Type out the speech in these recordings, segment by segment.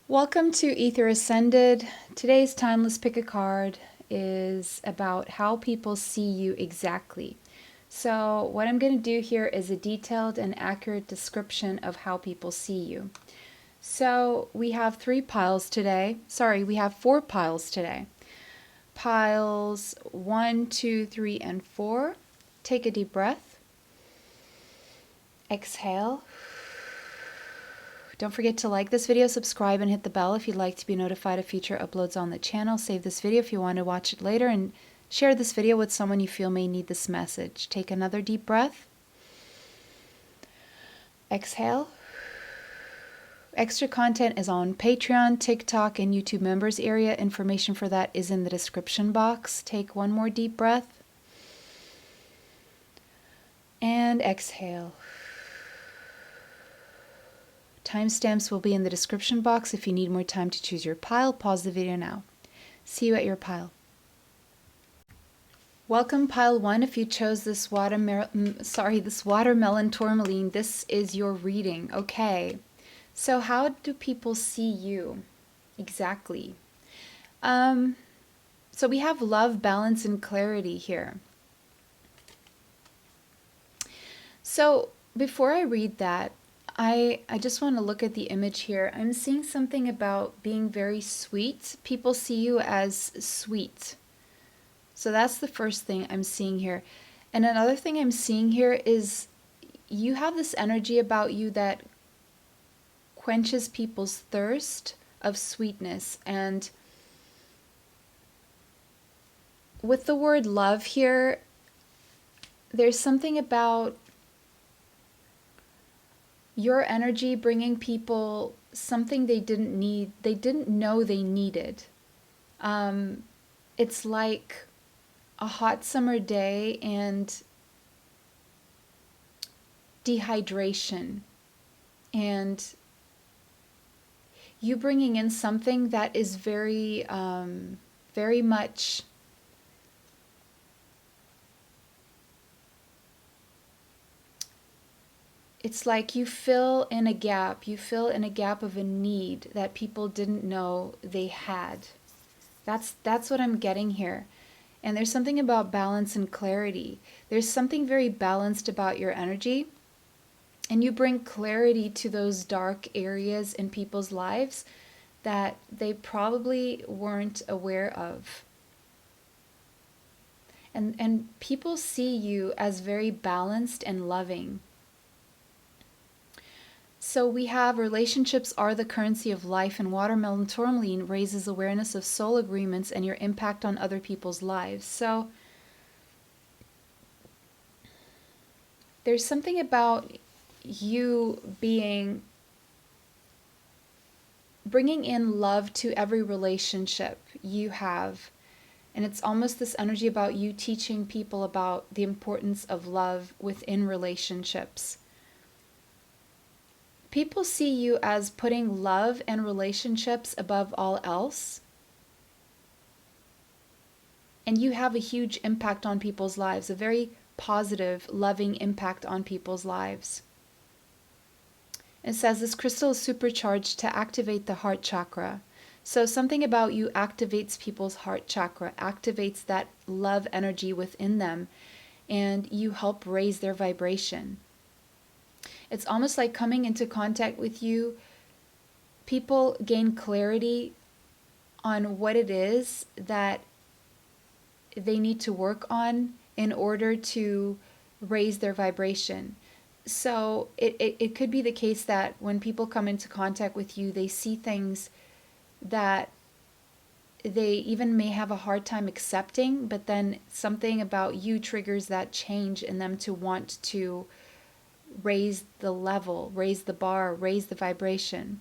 Welcome to Ether Ascended. Today's Timeless Pick a Card is about how people see you exactly. So what I'm going to do here is a detailed and accurate description of how people see you. So we have we have 4 piles today. Piles 1, 2, 3, and 4. Take a deep breath. Exhale. Don't forget to like this video, subscribe, and hit the bell if you'd like to be notified of future uploads on the channel. Save this video if you want to watch it later, and share this video with someone you feel may need this message. Take another deep breath. Exhale. Extra content is on Patreon, TikTok, and YouTube members area. Information for that is in the description box. Take one more deep breath. And exhale. Timestamps will be in the description box. If you need more time to choose your pile, pause the video now. See you at your pile. Welcome, pile 1. If you chose this watermelon tourmaline, this is your reading. Okay. So how do people see you exactly? So we have love, balance, and clarity here. So before I read that, I just want to look at the image here. I'm seeing something about being very sweet. People see you as sweet. So that's the first thing I'm seeing here. And another thing I'm seeing here is you have this energy about you that quenches people's thirst of sweetness. And with the word love here, there's something about your energy bringing people something they didn't know they needed. It's like a hot summer day and dehydration, and you bringing in something that is very much it's like you fill in a gap of a need that people didn't know they had. That's what I'm getting here. And there's something about balance and clarity. There's something very balanced about your energy, and you bring clarity to those dark areas in people's lives that they probably weren't aware of. And people see you as very balanced and loving. So we have relationships are the currency of life, and watermelon tourmaline raises awareness of soul agreements and your impact on other people's lives. So there's something about you bringing in love to every relationship you have. And it's almost this energy about you teaching people about the importance of love within relationships. People see you as putting love and relationships above all else. And you have a huge impact on people's lives, a very positive, loving impact on people's lives. It says this crystal is supercharged to activate the heart chakra. So something about you activates people's heart chakra, activates that love energy within them, and you help raise their vibration. It's almost like coming into contact with you, people gain clarity on what it is that they need to work on in order to raise their vibration. So it could be the case that when people come into contact with you, they see things that they even may have a hard time accepting, but then something about you triggers that change in them to want to raise the level, raise the bar, raise the vibration.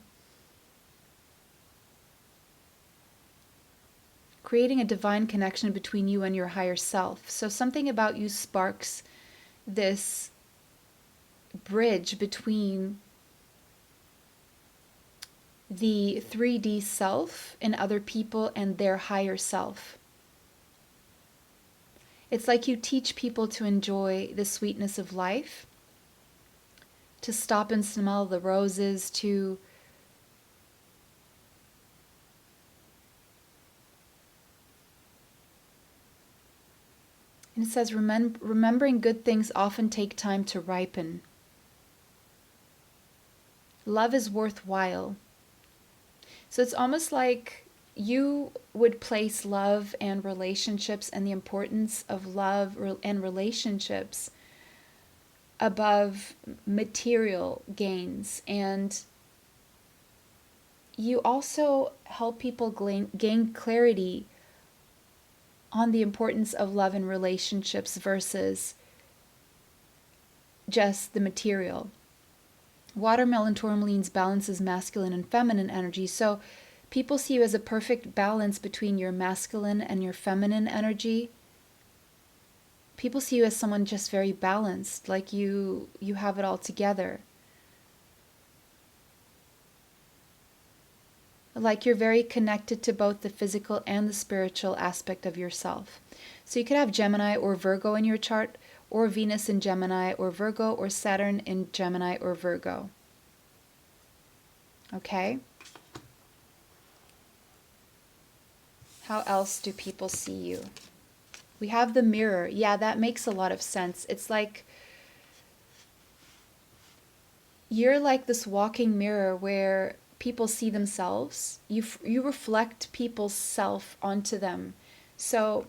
Creating a divine connection between you and your higher self. So something about you sparks this bridge between the 3D self in other people and their higher self. It's like you teach people to enjoy the sweetness of life, to stop and smell the roses, to And it says, remembering good things often take time to ripen. Love is worthwhile. So it's almost like you would place love and relationships and the importance of love and relationships above material gains. And you also help people gain clarity on the importance of love and relationships versus just the material. Watermelon tourmalines balances masculine and feminine energy. So people see you as a perfect balance between your masculine and your feminine energy. People see you as someone just very balanced, like you have it all together. Like you're very connected to both the physical and the spiritual aspect of yourself. So you could have Gemini or Virgo in your chart, or Venus in Gemini or Virgo, or Saturn in Gemini or Virgo. Okay? How else do people see you? We have the mirror. Yeah, that makes a lot of sense. It's like you're like this walking mirror where people see themselves. You reflect people's self onto them. So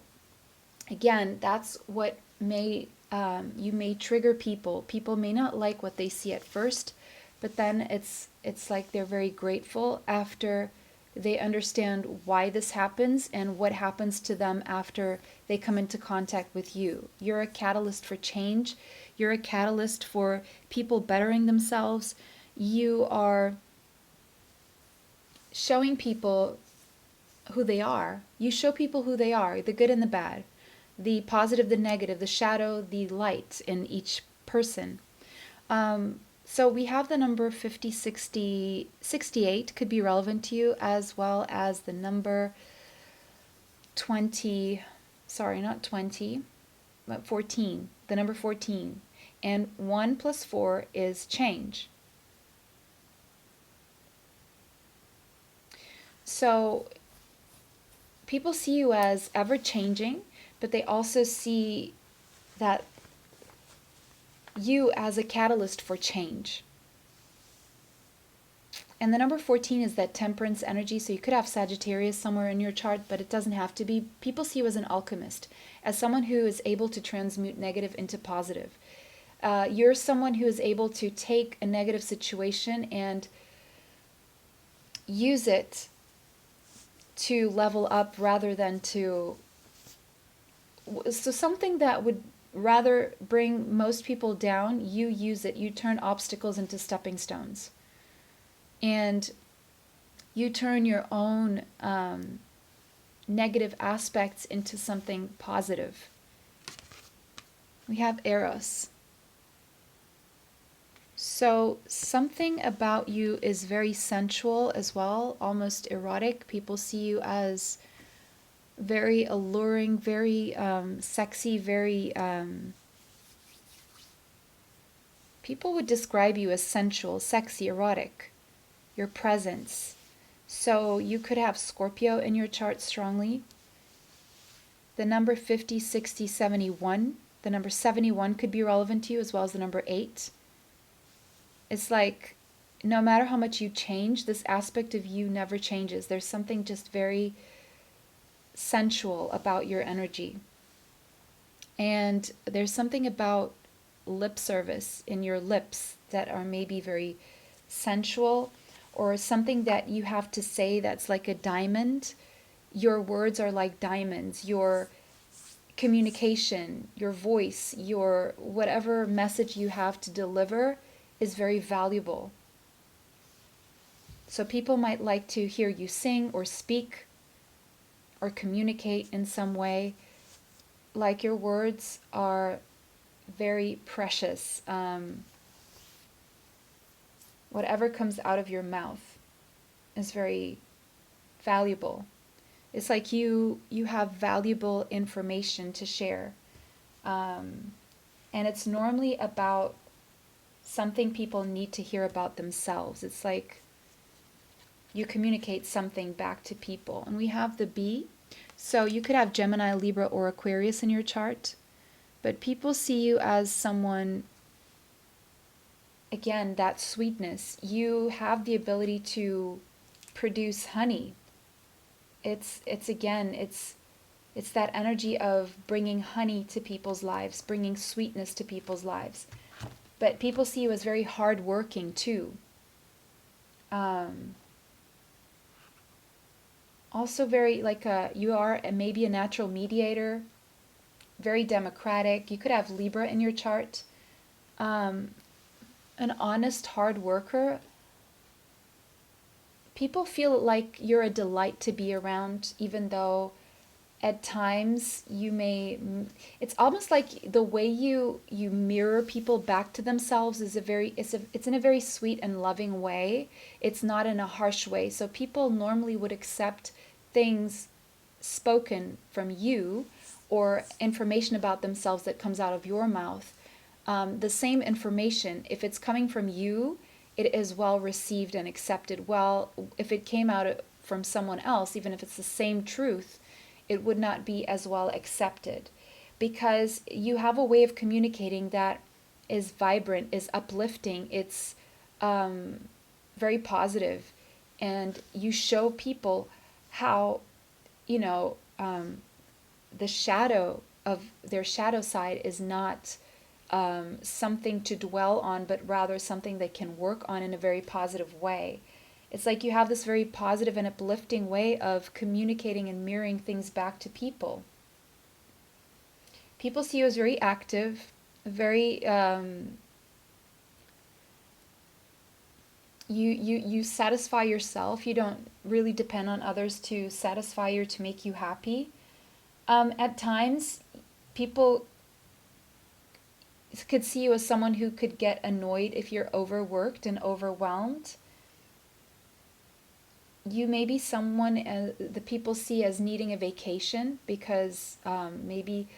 again, that's what you may trigger people. People may not like what they see at first, but then it's like they're very grateful after they understand why this happens and what happens to them after they come into contact with you. You're a catalyst for change. You're a catalyst for people bettering themselves. You are showing people who they are. You show people who they are, the good and the bad, the positive, the negative, the shadow, the light in each person. So we have the number 50, 60, 68 could be relevant to you, as well as the number 20, sorry, not 20, but 14, the number 14. And 1 plus 4 is change. So people see you as ever changing, but they also see that you as a catalyst for change. And the number 14 is that temperance energy. So you could have Sagittarius somewhere in your chart, but it doesn't have to be. People see you as an alchemist, as someone who is able to transmute negative into positive. You're someone who is able to take a negative situation and use it to level up rather than to... So something that would rather bring most people down, you use it. You turn obstacles into stepping stones. And you turn your own negative aspects into something positive. We have Eros. So something about you is very sensual as well, almost erotic. People see you as very alluring, very sexy, very... people would describe you as sensual, sexy, erotic. Your presence. So you could have Scorpio in your chart strongly. The number 50, 60, 71. The number 71 could be relevant to you, as well as the number 8. It's like, no matter how much you change, this aspect of you never changes. There's something just very sensual about your energy. And there's something about lip service in your lips that are maybe very sensual, or something that you have to say that's like a diamond. Your words are like diamonds. Your communication, your voice, your whatever message you have to deliver is very valuable. So people might like to hear you sing or speak or communicate in some way. Like your words are very precious. Whatever comes out of your mouth is very valuable. It's like you have valuable information to share. And it's normally about something people need to hear about themselves. It's like you communicate something back to people. And we have the bee. So you could have Gemini, Libra, or Aquarius in your chart. But people see you as someone, again, that sweetness. You have the ability to produce honey. It's that energy of bringing honey to people's lives, bringing sweetness to people's lives. But people see you as very hardworking too. Also very you are maybe a natural mediator, very democratic. You could have Libra in your chart. An honest hard worker. People feel like you're a delight to be around, even though at times you may, it's almost like the way you mirror people back to themselves is it's in a very sweet and loving way. It's not in a harsh way. So people normally would accept things spoken from you or information about themselves that comes out of your mouth. The same information, if it's coming from you, it is well received and accepted. Well, if it came out from someone else, even if it's the same truth, it would not be as well accepted, because you have a way of communicating that is vibrant, is uplifting, it's very positive, and you show people how, the shadow of their shadow side is not something to dwell on, but rather something they can work on in a very positive way. It's like you have this very positive and uplifting way of communicating and mirroring things back to people. People see you as very active, very you satisfy yourself. You don't really depend on others to satisfy you or to make you happy. At times, people could see you as someone who could get annoyed if you're overworked and overwhelmed. You may be someone the people see as needing a vacation, because maybe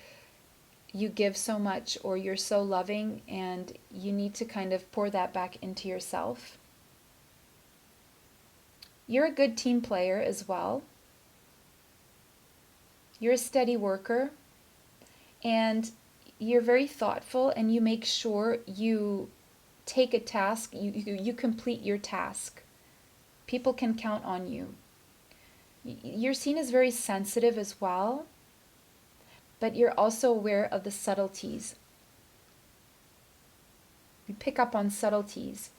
you give so much or you're so loving and you need to kind of pour that back into yourself. You're a good team player as well. You're a steady worker, and you're very thoughtful, and you make sure you take a task, you complete your task. People can count on you. You're seen as very sensitive as well, but you're also aware of the subtleties. You pick up on subtleties.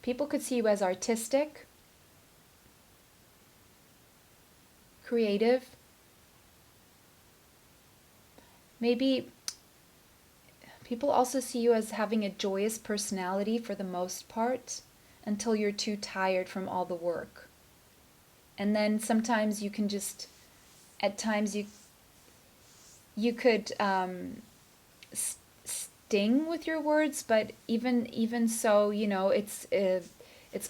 People could see you as artistic, creative. Maybe people also see you as having a joyous personality for the most part, until you're too tired from all the work. And then sometimes you can just, at times you could sting with your words, but even so, it's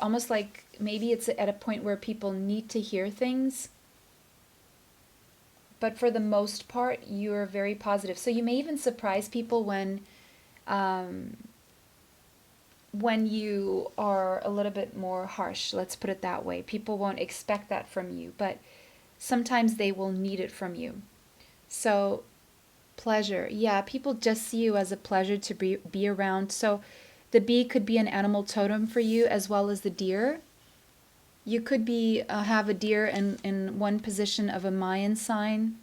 almost like maybe it's at a point where people need to hear things. But for the most part, you're very positive. So you may even surprise people when you are a little bit more harsh, let's put it that way. People won't expect that from you, but sometimes they will need it from you. So, pleasure. Yeah, people just see you as a pleasure to be around. So, the bee could be an animal totem for you, as well as the deer. You could have a deer in one position of a Mayan sign,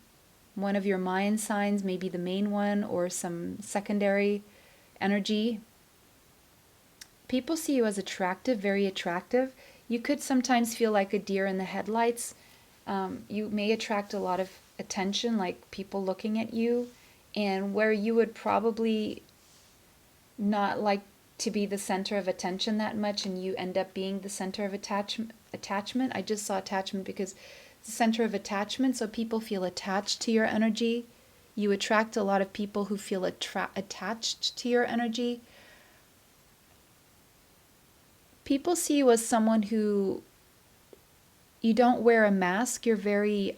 one of your Mayan signs, maybe the main one, or some secondary energy. People see you as attractive, very attractive. You could sometimes feel like a deer in the headlights. You may attract a lot of attention, like people looking at you, and where you would probably not like to be the center of attention that much, and you end up being the center of attachment. I just saw attachment because it's the center of attachment, so people feel attached to your energy. You attract a lot of people who feel attached to your energy. People see you as someone who, you don't wear a mask. You're very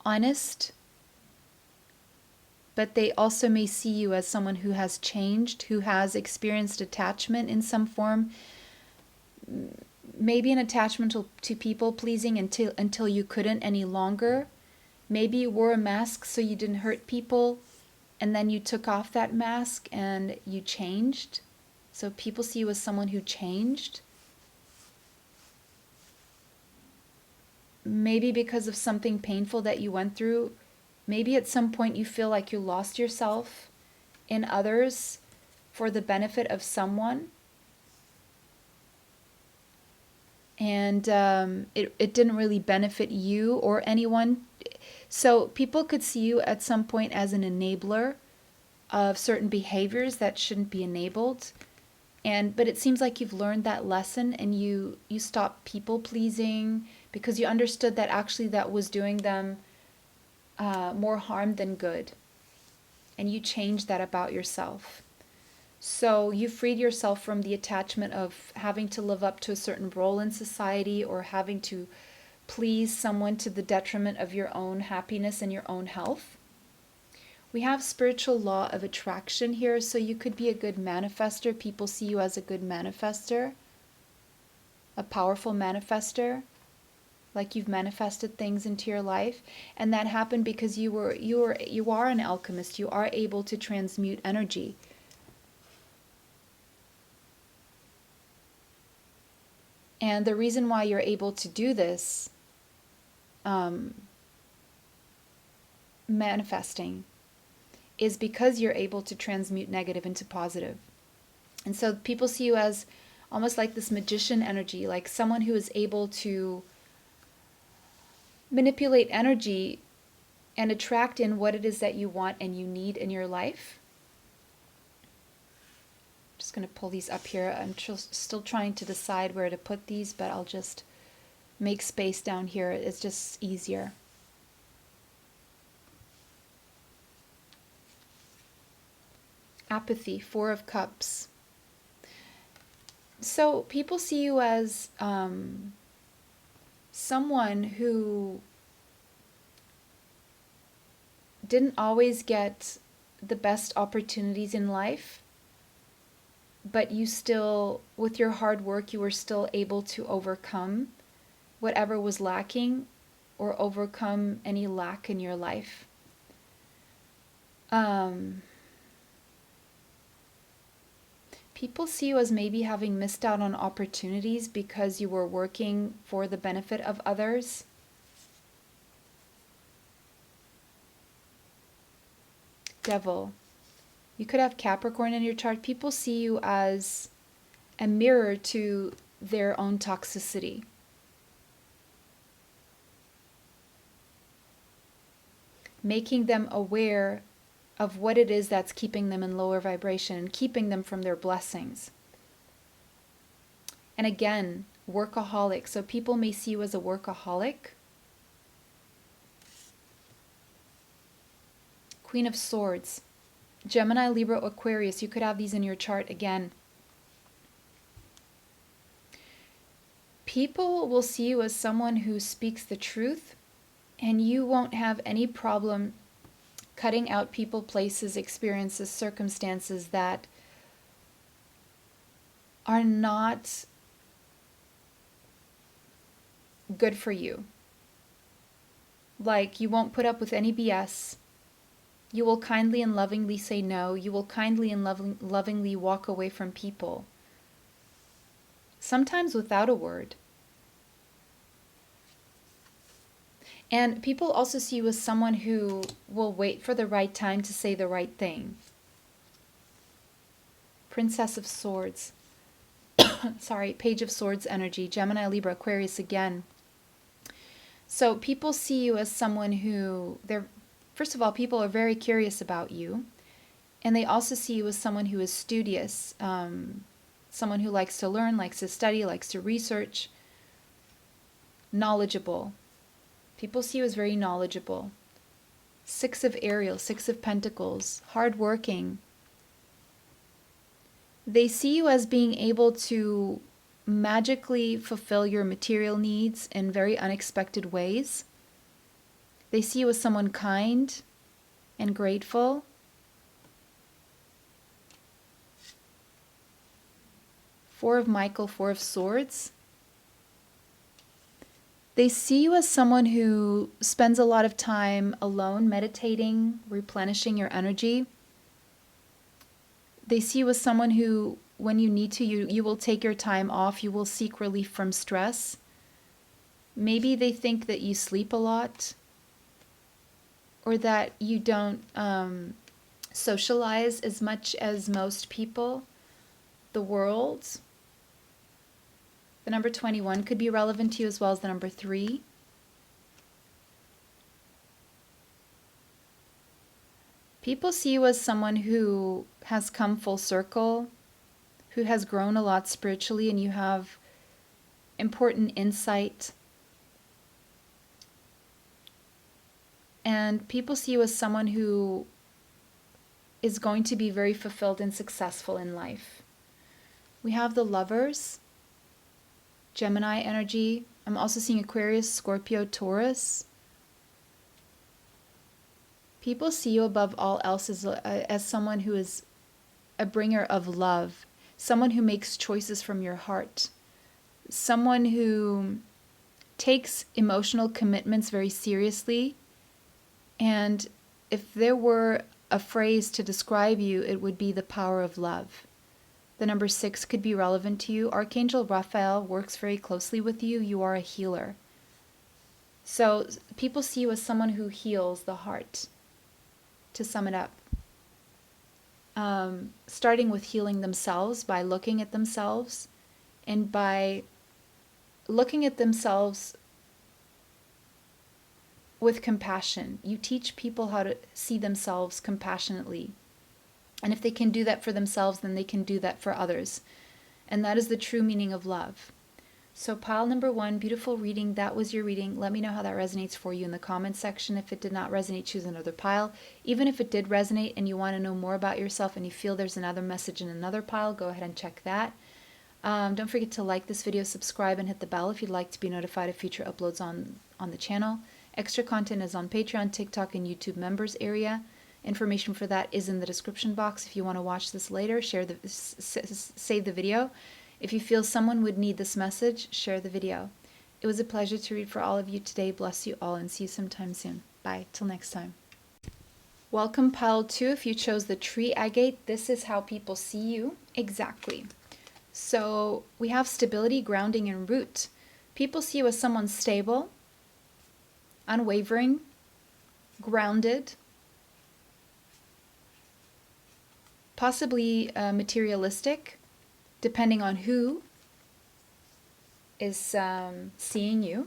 honest. But they also may see you as someone who has changed, who has experienced attachment in some form. Maybe an attachment to people pleasing until you couldn't any longer. Maybe you wore a mask so you didn't hurt people. and then you took off that mask and you changed. So people see you as someone who changed. Maybe because of something painful that you went through. Maybe at some point you feel like you lost yourself in others for the benefit of someone. And it didn't really benefit you or anyone. So people could see you at some point as an enabler of certain behaviors that shouldn't be enabled. But it seems like you've learned that lesson, and you stopped people pleasing because you understood that actually that was doing them more harm than good. And you changed that about yourself. So you freed yourself from the attachment of having to live up to a certain role in society or having to please someone to the detriment of your own happiness and your own health. We have spiritual law of attraction here, so you could be a good manifester. People see you as a good manifester, a powerful manifester, like you've manifested things into your life. And that happened because you are an alchemist. You are able to transmute energy. And the reason why you're able to do this, manifesting, is because you're able to transmute negative into positive. And so people see you as almost like this magician energy, like someone who is able to manipulate energy and attract in what it is that you want and you need in your life. I'm just going to pull these up here. I'm still trying to decide where to put these, but I'll just make space down here. It's just easier. Apathy, Four of Cups. So people see you as someone who didn't always get the best opportunities in life, but you still, with your hard work, you were still able to overcome whatever was lacking or overcome any lack in your life. People see you as maybe having missed out on opportunities because you were working for the benefit of others. Devil. You could have Capricorn in your chart. People see you as a mirror to their own toxicity. Making them aware of what it is that's keeping them in lower vibration and keeping them from their blessings. And again, workaholic. So people may see you as a workaholic. Queen of Swords. Gemini, Libra, Aquarius. You could have these in your chart again. People will see you as someone who speaks the truth, and you won't have any problem cutting out people, places, experiences, circumstances that are not good for you. Like, you won't put up with any BS. You will kindly and lovingly say no. You will kindly and lovingly walk away from people. Sometimes without a word. And people also see you as someone who will wait for the right time to say the right thing. Princess of Swords. Sorry, Page of Swords energy. Gemini, Libra, Aquarius again. So people see you as someone who, first of all, people are very curious about you. And they also see you as someone who is studious. Someone who likes to learn, likes to study, likes to research. Knowledgeable. People see you as very knowledgeable. Six of Ariel, Six of Pentacles, hardworking. They see you as being able to magically fulfill your material needs in very unexpected ways. They see you as someone kind and grateful. Four of Michael, Four of Swords. They see you as someone who spends a lot of time alone, meditating, replenishing your energy. They see you as someone who, when you need to, you will take your time off. You will seek relief from stress. Maybe they think that you sleep a lot, or that you don't socialize as much as most people. The world. The number 21 could be relevant to you, as well as the number 3. People see you as someone who has come full circle, who has grown a lot spiritually, and you have important insight. And people see you as someone who is going to be very fulfilled and successful in life. We have the Lovers, Gemini energy. I'm also seeing Aquarius, Scorpio, Taurus. People see you above all else as someone who is a bringer of love, someone who makes choices from your heart, someone who takes emotional commitments very seriously. And if there were a phrase to describe you, it would be the power of love. The number 6 could be relevant to you. Archangel Raphael works very closely with you. You are a healer. So people see you as someone who heals the heart, to sum it up. Starting with healing themselves by looking at themselves, and by looking at themselves with compassion. You teach people how to see themselves compassionately. And if they can do that for themselves, then they can do that for others. And that is the true meaning of love. So pile number 1, beautiful reading. That was your reading. Let me know how that resonates for you in the comments section. If it did not resonate, choose another pile. Even if it did resonate and you want to know more about yourself and you feel there's another message in another pile, go ahead and check that. Don't forget to like this video, subscribe, and hit the bell if you'd like to be notified of future uploads on the channel. Extra content is on Patreon, TikTok, and YouTube members area. Information for that is in the description box. If you want to watch this later, save the video. If you feel someone would need this message, share the video. It was a pleasure to read for all of you today. Bless you all and see you sometime soon. Bye. Till next time. Welcome pile 2. If you chose the tree agate, this is how people see you. Exactly. So we have stability, grounding, and root. People see you as someone stable, unwavering, grounded, possibly materialistic, depending on who is seeing you.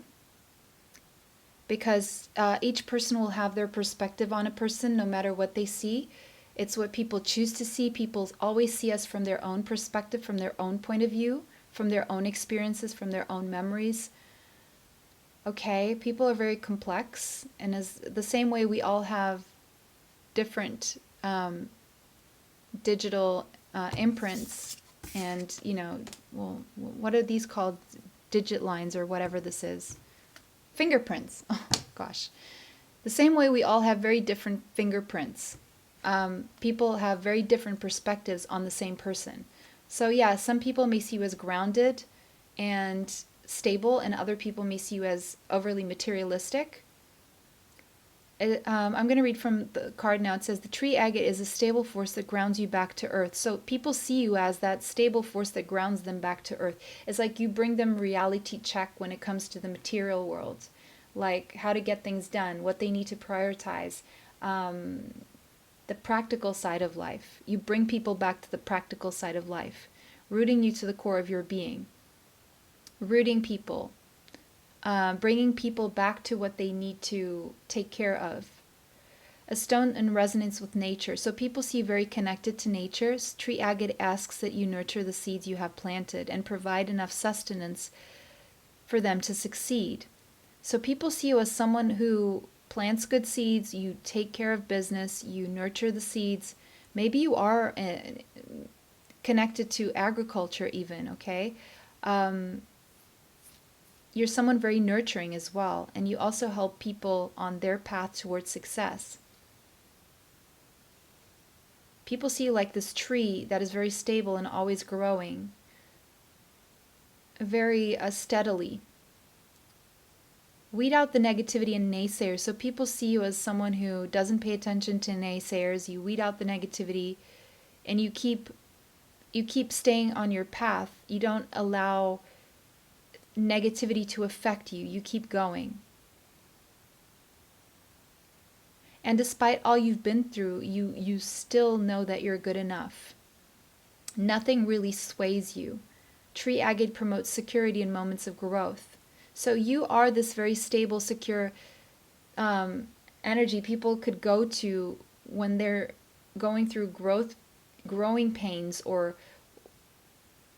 Because each person will have their perspective on a person, no matter what they see. It's what people choose to see. People always see us from their own perspective, from their own point of view, from their own experiences, from their own memories. Okay, people are very complex, and as the same way we all have different digital imprints, and well, what are these called? Digit lines or whatever this is. Fingerprints. Oh gosh. The same way we all have very different fingerprints. People have very different perspectives on the same person. So yeah, some people may see you as grounded and stable, and other people may see you as overly materialistic. I'm going to read from the card now. It says, the tree agate is a stable force that grounds you back to earth. So people see you as that stable force that grounds them back to earth. It's like you bring them reality check when it comes to the material world, like how to get things done, what they need to prioritize, the practical side of life. You bring people back to the practical side of life, rooting you to the core of your being, rooting people. Bringing people back to what they need to take care of. A stone in resonance with nature. So people see you very connected to nature. Tree agate asks that you nurture the seeds you have planted and provide enough sustenance for them to succeed. So people see you as someone who plants good seeds, you take care of business, you nurture the seeds. Maybe you are connected to agriculture even, okay? You're someone very nurturing as well, and you also help people on their path towards success. People see you like this tree that is very stable and always growing, very steadily. Weed out the negativity and naysayers. So people see you as someone who doesn't pay attention to naysayers. You weed out the negativity, and you keep staying on your path. You don't allow negativity to affect you. You keep going. And despite all you've been through, you still know that you're good enough. Nothing really sways you. Tree agate promotes security in moments of growth. So you are this very stable, secure energy people could go to when they're going through growing pains, or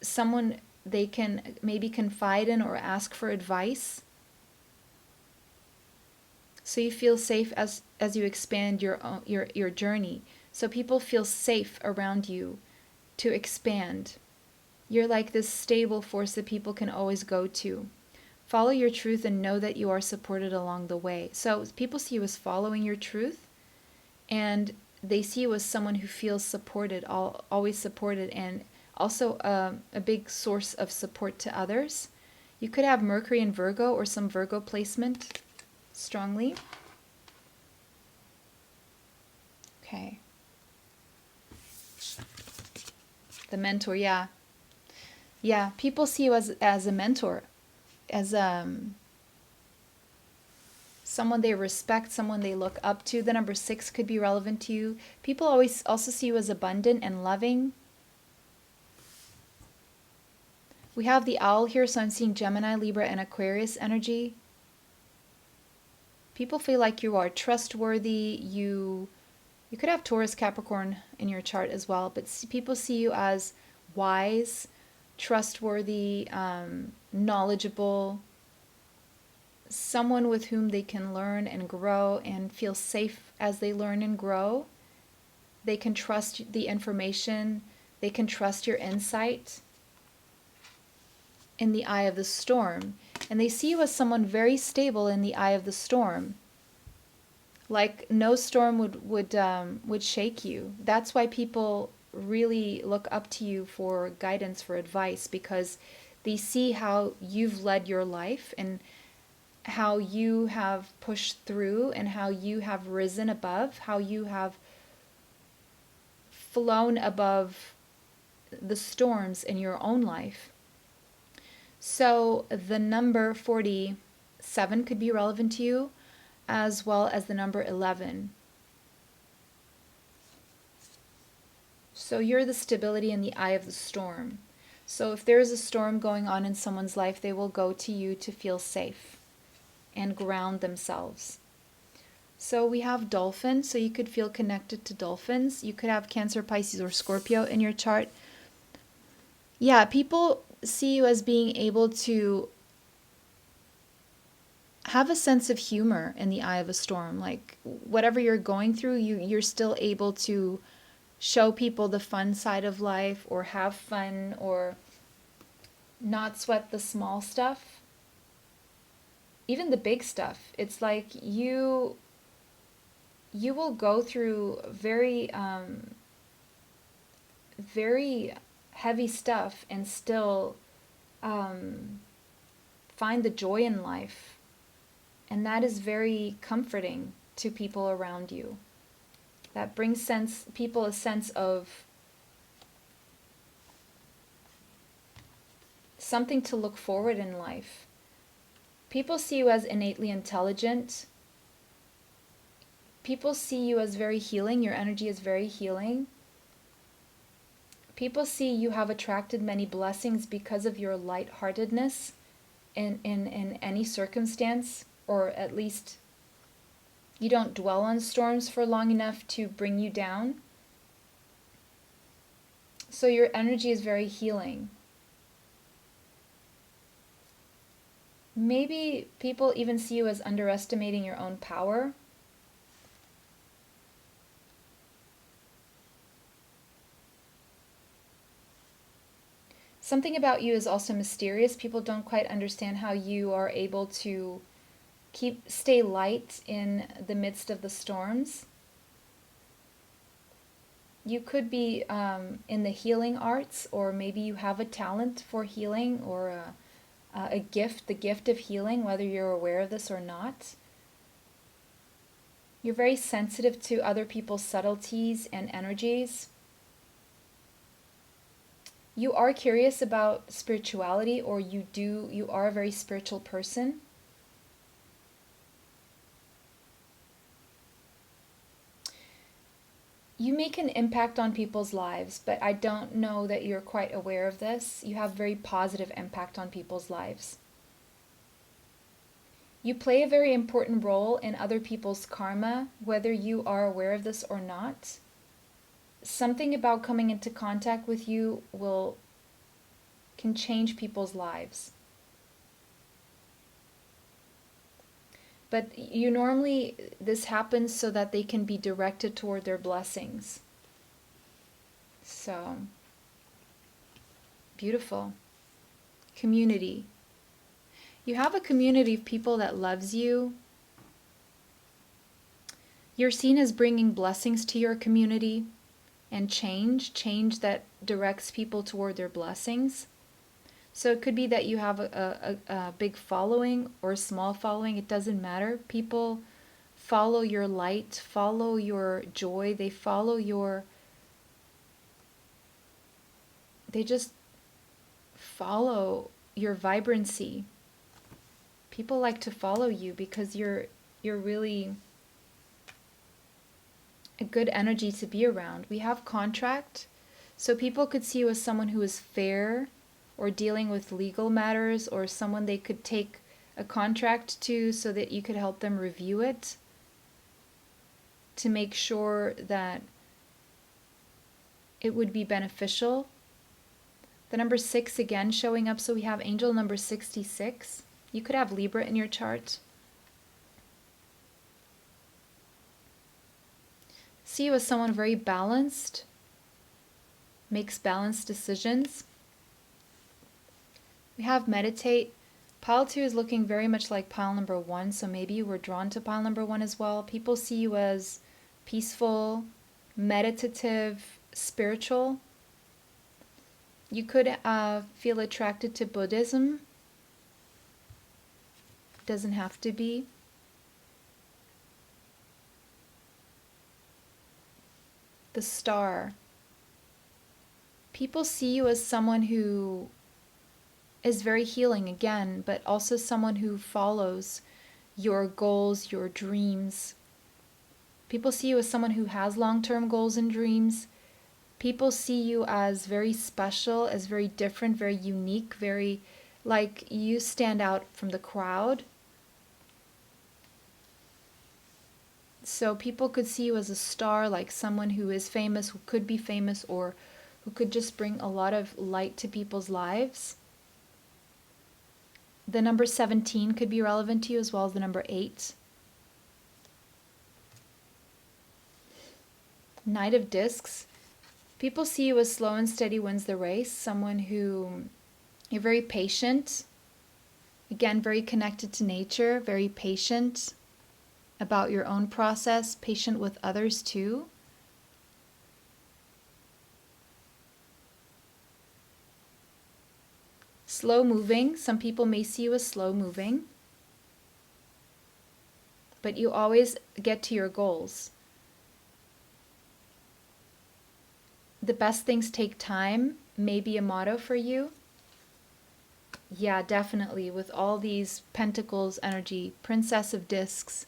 someone they can maybe confide in or ask for advice. So you feel safe as you expand your journey. So people feel safe around you to expand. You're like this stable force that people can always go to. Follow your truth and know that you are supported along the way. So people see you as following your truth, and they see you as someone who feels supported, always supported, and also a big source of support to others. You could have Mercury in Virgo or some Virgo placement strongly. Okay. The mentor, yeah. Yeah, people see you as a mentor, as someone they respect, someone they look up to. The number 6 could be relevant to you. People always also see you as abundant and loving. We have the owl here, so I'm seeing Gemini, Libra, and Aquarius energy. People feel like you are trustworthy. You could have Taurus, Capricorn in your chart as well, but people see you as wise, trustworthy, knowledgeable, someone with whom they can learn and grow and feel safe as they learn and grow. They can trust the information. They can trust your insight in the eye of the storm. And they see you as someone very stable in the eye of the storm. Like no storm would shake you. That's why people really look up to you for guidance, for advice, because they see how you've led your life and how you have pushed through and how you have risen above, how you have flown above the storms in your own life. So the number 47 could be relevant to you, as well as the number 11. So you're the stability in the eye of the storm. So if there is a storm going on in someone's life, they will go to you to feel safe and ground themselves. So we have dolphin, so you could feel connected to dolphins. You could have Cancer, Pisces, or Scorpio in your chart. Yeah, people see you as being able to have a sense of humor in the eye of a storm. Like whatever you're going through, you're still able to show people the fun side of life, or have fun, or not sweat the small stuff. Even the big stuff. It's like you will go through very very heavy stuff and still find the joy in life. And that is very comforting to people around you. That brings people a sense of something to look forward in life. People see you as innately intelligent. People see you as very healing. Your energy is very healing. People see you have attracted many blessings because of your lightheartedness in any circumstance, or at least you don't dwell on storms for long enough to bring you down. So your energy is very healing. Maybe people even see you as underestimating your own power. Something about you is also mysterious. People don't quite understand how you are able to stay light in the midst of the storms. You could be in the healing arts, or maybe you have a talent for healing, or a gift, the gift of healing, whether you're aware of this or not. You're very sensitive to other people's subtleties and energies. You are curious about spirituality, or you are a very spiritual person. You make an impact on people's lives, but I don't know that you're quite aware of this. You have very positive impact on people's lives. You play a very important role in other people's karma, whether you are aware of this or not. Something about coming into contact with you can change people's lives. But this happens so that they can be directed toward their blessings. So, beautiful. Community. You have a community of people that loves you. You're seen as bringing blessings to your community and change that directs people toward their blessings. So it could be that you have a big following or a small following. It doesn't matter. People follow your light, follow your joy. They just follow your vibrancy. People like to follow you because you're really a good energy to be around. We have contract. So people could see you as someone who is fair, or dealing with legal matters, or someone they could take a contract to so that you could help them review it to make sure that it would be beneficial. The number 6 again showing up, so we have angel number 66. You could have Libra in your chart. See you as someone very balanced, makes balanced decisions. We have meditate. Pile 2 is looking very much like pile number 1, so maybe you were drawn to pile number 1 as well. People see you as peaceful, meditative, spiritual. You could feel attracted to Buddhism. Doesn't have to be. The star. People see you as someone who is very healing again, but also someone who follows your goals, your dreams. People see you as someone who has long-term goals and dreams. People see you as very special, as very different, very unique, very like you stand out from the crowd. So people could see you as a star, like someone who is famous, who could be famous, or who could just bring a lot of light to people's lives. The number 17 could be relevant to you, as well as the number 8. Knight of Discs. People see you as slow and steady wins the race. Someone who, you're very patient. Again, very connected to nature, very patient about your own process, patient with others too. Slow moving. Some people may see you as slow moving, but you always get to your goals. The best things take time, may be a motto for you. Yeah, definitely. With all these pentacles energy, Princess of Discs.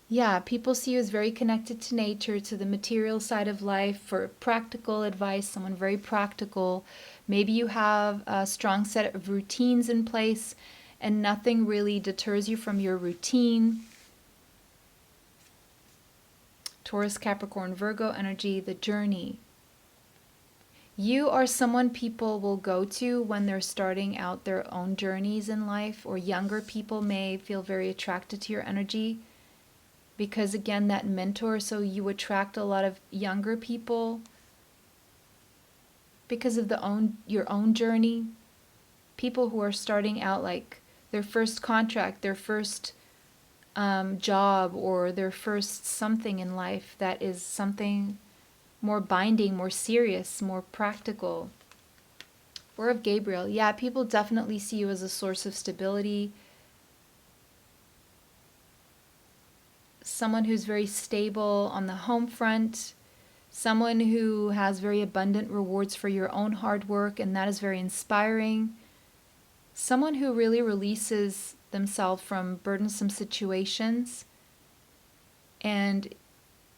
Yeah, people see you as very connected to nature, to the material side of life, for practical advice, someone very practical. Maybe you have a strong set of routines in place and nothing really deters you from your routine. Taurus, Capricorn, Virgo energy, the journey. You are someone people will go to when they're starting out their own journeys in life, or younger people may feel very attracted to your energy. Because again, that mentor, so you attract a lot of younger people because of your own journey. People who are starting out, like their first contract, their first job, or their first something in life that is something more binding, more serious, more practical. Four of Gabriel. Yeah, people definitely see you as a source of stability. Someone who's very stable on the home front. Someone who has very abundant rewards for your own hard work, and that is very inspiring. Someone who really releases themselves from burdensome situations, and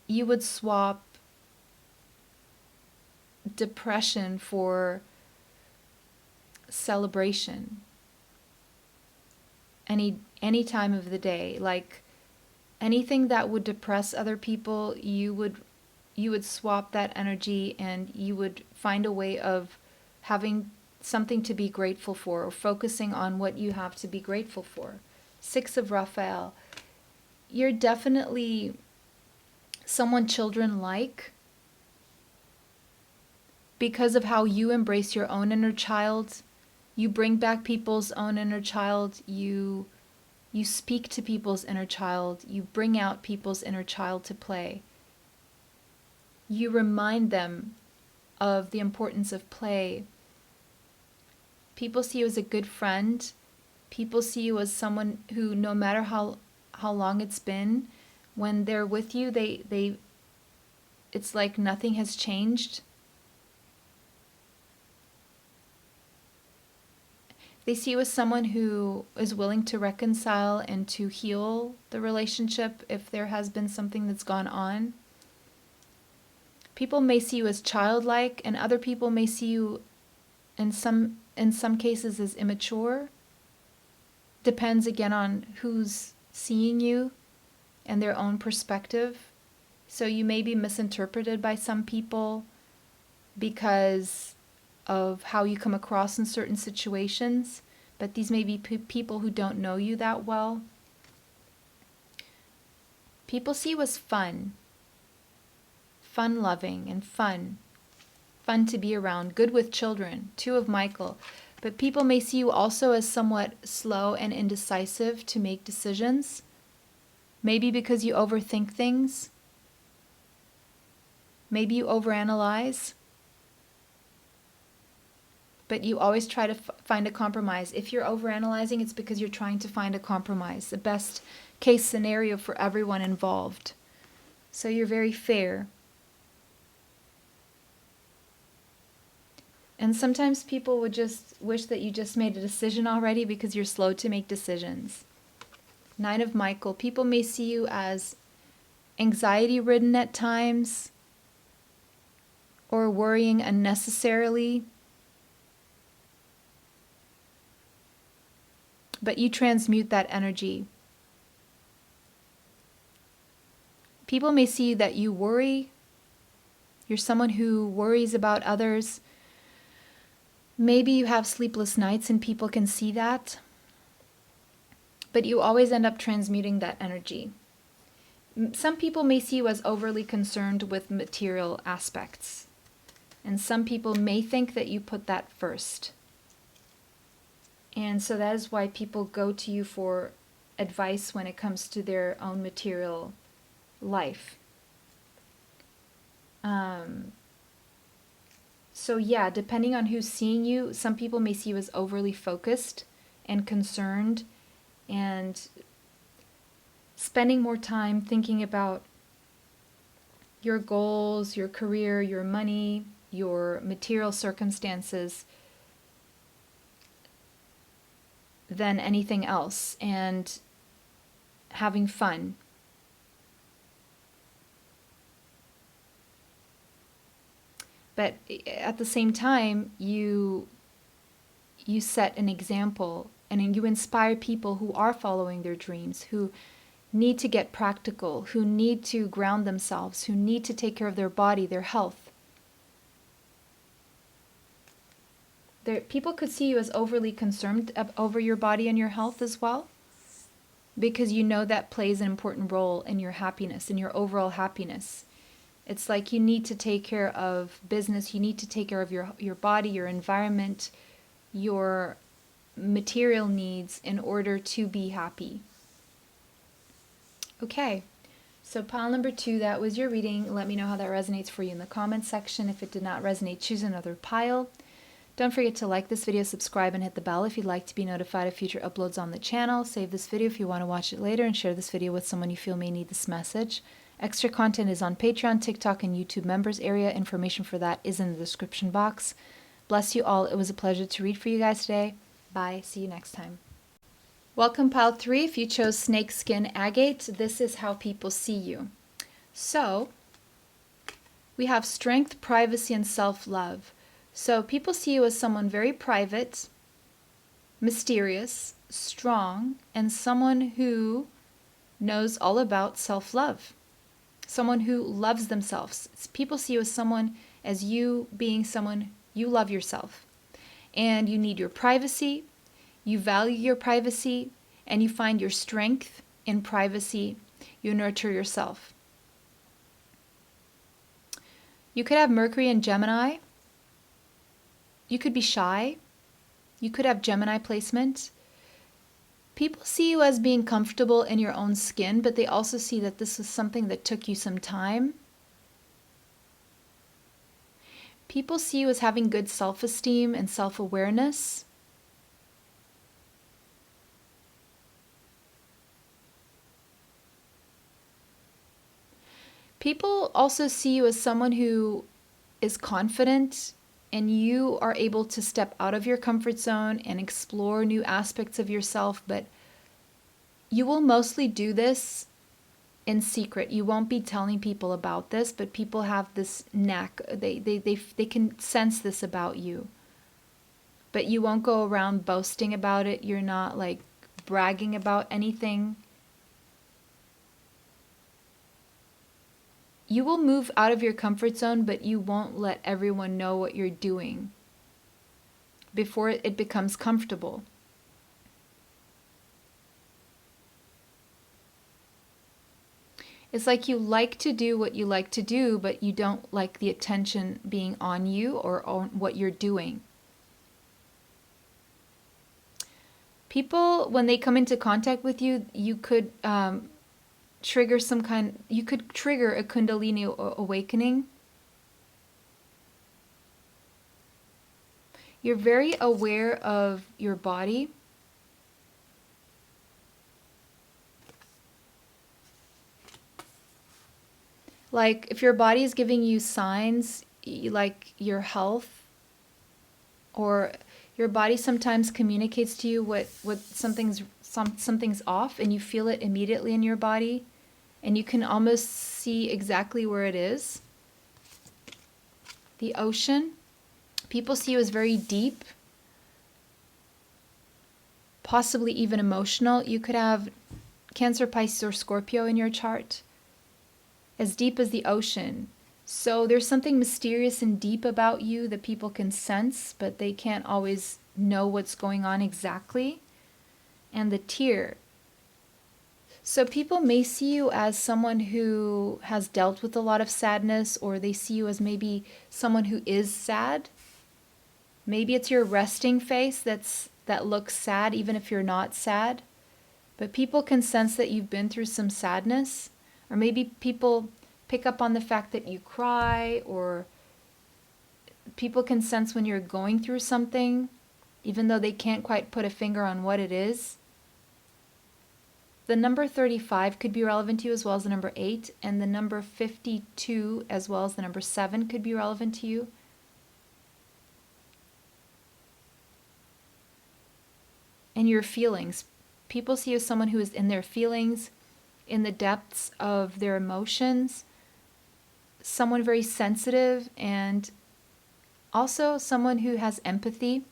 you would swap depression for celebration any time of the day. Like anything that would depress other people, you would swap that energy, and you would find a way of having something to be grateful for, or focusing on what you have to be grateful for. Six of Raphael. You're definitely someone children like, because of how you embrace your own inner child. You bring back people's own inner child. You speak to people's inner child. You bring out people's inner child to play. You remind them of the importance of play. People see you as a good friend. People see you as someone who, no matter how long it's been, when they're with you, it's like nothing has changed. They see you as someone who is willing to reconcile and to heal the relationship if there has been something that's gone on. People may see you as childlike, and other people may see you in some cases as immature. Depends again on who's seeing you and their own perspective. So you may be misinterpreted by some people because of how you come across in certain situations, but these may be people who don't know you that well. People see you as fun-loving and fun to be around, good with children. Two of Michael. But people may see you also as somewhat slow and indecisive to make decisions. Maybe because you overthink things. Maybe you overanalyze. But you always try to find a compromise. If you're overanalyzing, it's because you're trying to find a compromise, the best case scenario for everyone involved. So you're very fair. And sometimes people would just wish that you just made a decision already because you're slow to make decisions. Nine of Michael. People may see you as anxiety-ridden at times, or worrying unnecessarily. But you transmute that energy. People may see that you worry. You're someone who worries about others. Maybe you have sleepless nights and people can see that. But you always end up transmuting that energy. Some people may see you as overly concerned with material aspects. And some people may think that you put that first. And so that is why people go to you for advice when it comes to their own material life. So yeah, depending on who's seeing you, some people may see you as overly focused and concerned and spending more time thinking about your goals, your career, your money, your material circumstances than anything else, and having fun. But at the same time, you set an example, and you inspire people who are following their dreams, who need to get practical, who need to ground themselves, who need to take care of their body, their health. People could see you as overly concerned over your body and your health as well, because you know that plays an important role in your happiness, in your overall happiness. It's like you need to take care of business, you need to take care of your body, your environment, your material needs in order to be happy. Okay, so pile number 2, that was your reading. Let me know how that resonates for you in the comments section. If it did not resonate, choose another pile. Don't forget to like this video, subscribe, and hit the bell if you'd like to be notified of future uploads on the channel. Save this video if you want to watch it later, and share this video with someone you feel may need this message. Extra content is on Patreon, TikTok, and YouTube members area. Information for that is in the description box. Bless you all. It was a pleasure to read for you guys today. Bye. See you next time. Welcome, pile 3. If you chose snakeskin agate, this is how people see you. So, we have strength, privacy, and self-love. So people see you as someone very private, mysterious, strong, and someone who knows all about self-love. Someone who loves themselves. People see you as you being someone, you love yourself. And you need your privacy, you value your privacy, and you find your strength in privacy. You nurture yourself. You could have Mercury and Gemini. You could be shy. You could have Gemini placement. People see you as being comfortable in your own skin, but they also see that this is something that took you some time. People see you as having good self-esteem and self-awareness. People also see you as someone who is confident, and you are able to step out of your comfort zone and explore new aspects of yourself, but you will mostly do this in secret. You won't be telling people about this, but people have this knack. They can sense this about you. But you won't go around boasting about it. You're not like bragging about anything. You will move out of your comfort zone, but you won't let everyone know what you're doing before it becomes comfortable. It's like you like to do what you like to do, but you don't like the attention being on you or on what you're doing. People, when they come into contact with you, you could trigger a Kundalini awakening. You're very aware of your body. Like if your body is giving you signs, like your health, or your body sometimes communicates to you what something's off, and you feel it immediately in your body, and you can almost see exactly where it is. The ocean. People see you as very deep, possibly even emotional. You could have Cancer, Pisces, or Scorpio in your chart. As deep as the ocean. So there's something mysterious and deep about you that people can sense, but they can't always know what's going on exactly. And the tear. So people may see you as someone who has dealt with a lot of sadness, or they see you as maybe someone who is sad. Maybe it's your resting face that looks sad even if you're not sad. But people can sense that you've been through some sadness. Or maybe people pick up on the fact that you cry, or people can sense when you're going through something, even though they can't quite put a finger on what it is. The number 35 could be relevant to you, as well as the number 8, and the number 52 as well as the number 7 could be relevant to you. And your feelings. People see you as someone who is in their feelings, in the depths of their emotions, someone very sensitive, and also someone who has empathy.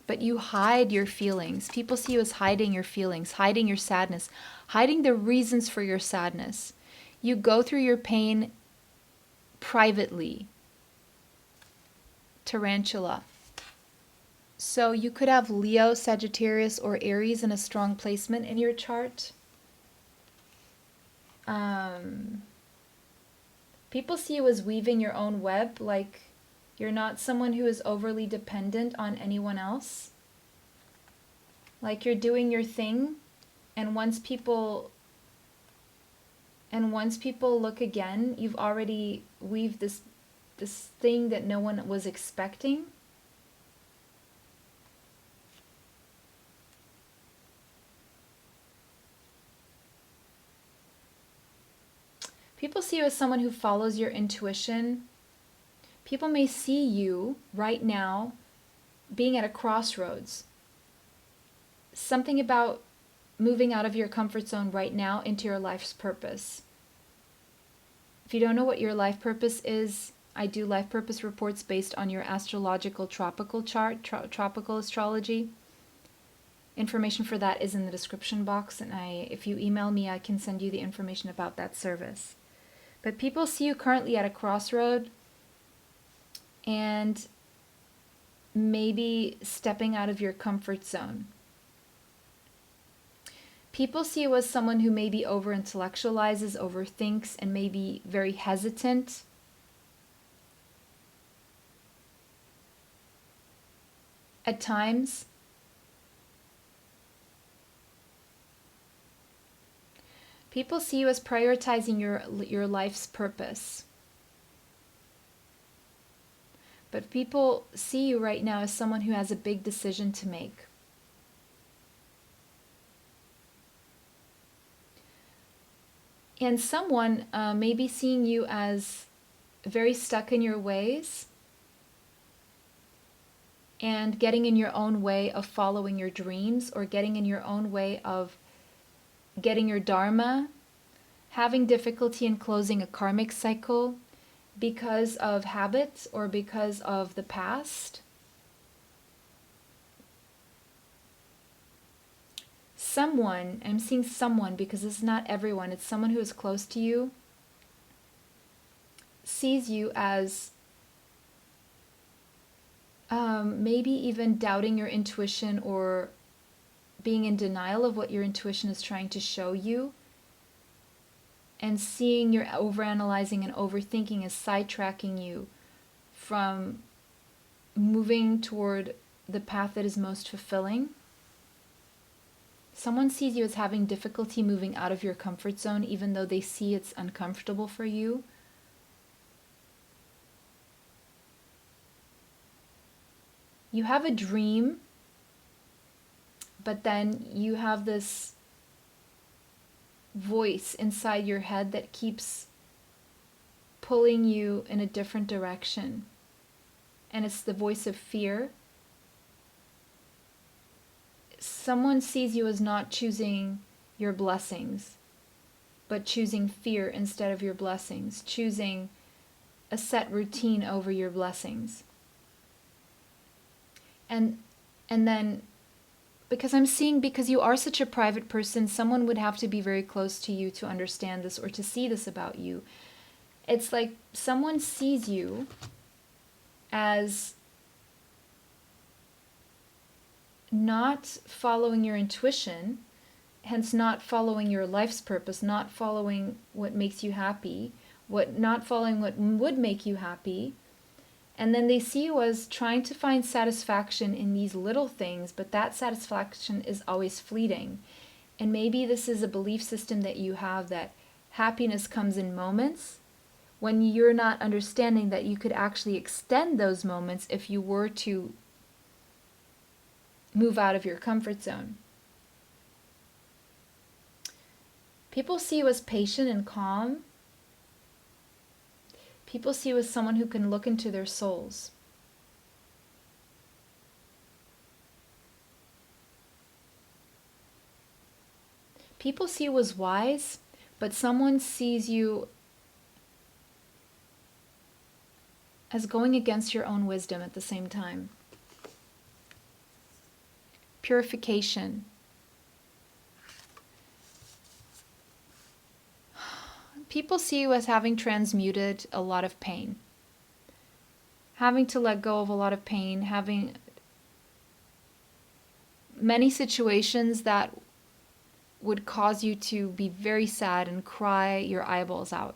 But you hide your feelings. People see you as hiding your feelings, hiding your sadness, hiding the reasons for your sadness. You go through your pain privately. Tarantula. So you could have Leo, Sagittarius, or Aries in a strong placement in your chart. People see you as weaving your own web, like you're not someone who is overly dependent on anyone else. Like you're doing your thing, and once people look again, you've already weaved this this thing that no one was expecting. People see you as someone who follows your intuition. People may see you right now being at a crossroads. Something about moving out of your comfort zone right now into your life's purpose. If you don't know what your life purpose is, I do life purpose reports based on your astrological tropical chart, tropical astrology. Information for that is in the description box, and if you email me, I can send you the information about that service. But people see you currently at a crossroad and maybe stepping out of your comfort zone. People see you as someone who maybe over-intellectualizes, overthinks, and may be very hesitant. At times. People see you as prioritizing your life's purpose. But people see you right now as someone who has a big decision to make. And someone may be seeing you as very stuck in your ways and getting in your own way of following your dreams, or getting in your own way of getting your dharma, having difficulty in closing a karmic cycle because of habits or because of the past. Someone, I'm seeing someone, because it's not everyone, it's someone who is close to you, sees you as maybe even doubting your intuition, or being in denial of what your intuition is trying to show you, and seeing your overanalyzing and overthinking as sidetracking you from moving toward the path that is most fulfilling. Someone sees you as having difficulty moving out of your comfort zone, even though they see it's uncomfortable for you. You have a dream, but then you have this voice inside your head that keeps pulling you in a different direction. And it's the voice of fear. Someone sees you as not choosing your blessings, but choosing fear instead of your blessings, choosing a set routine over your blessings. And then, because I'm seeing, because you are such a private person, someone would have to be very close to you to understand this or to see this about you. It's like someone sees you as not following your intuition, hence not following your life's purpose, not following what makes you happy, not following what would make you happy. And then they see you as trying to find satisfaction in these little things, but that satisfaction is always fleeting. And maybe this is a belief system that you have, that happiness comes in moments, when you're not understanding that you could actually extend those moments if you were to move out of your comfort zone. People see you as patient and calm. People see you as someone who can look into their souls. People see you as wise, but someone sees you as going against your own wisdom at the same time. Purification. People see you as having transmuted a lot of pain. Having to let go of a lot of pain, having many situations that would cause you to be very sad and cry your eyeballs out.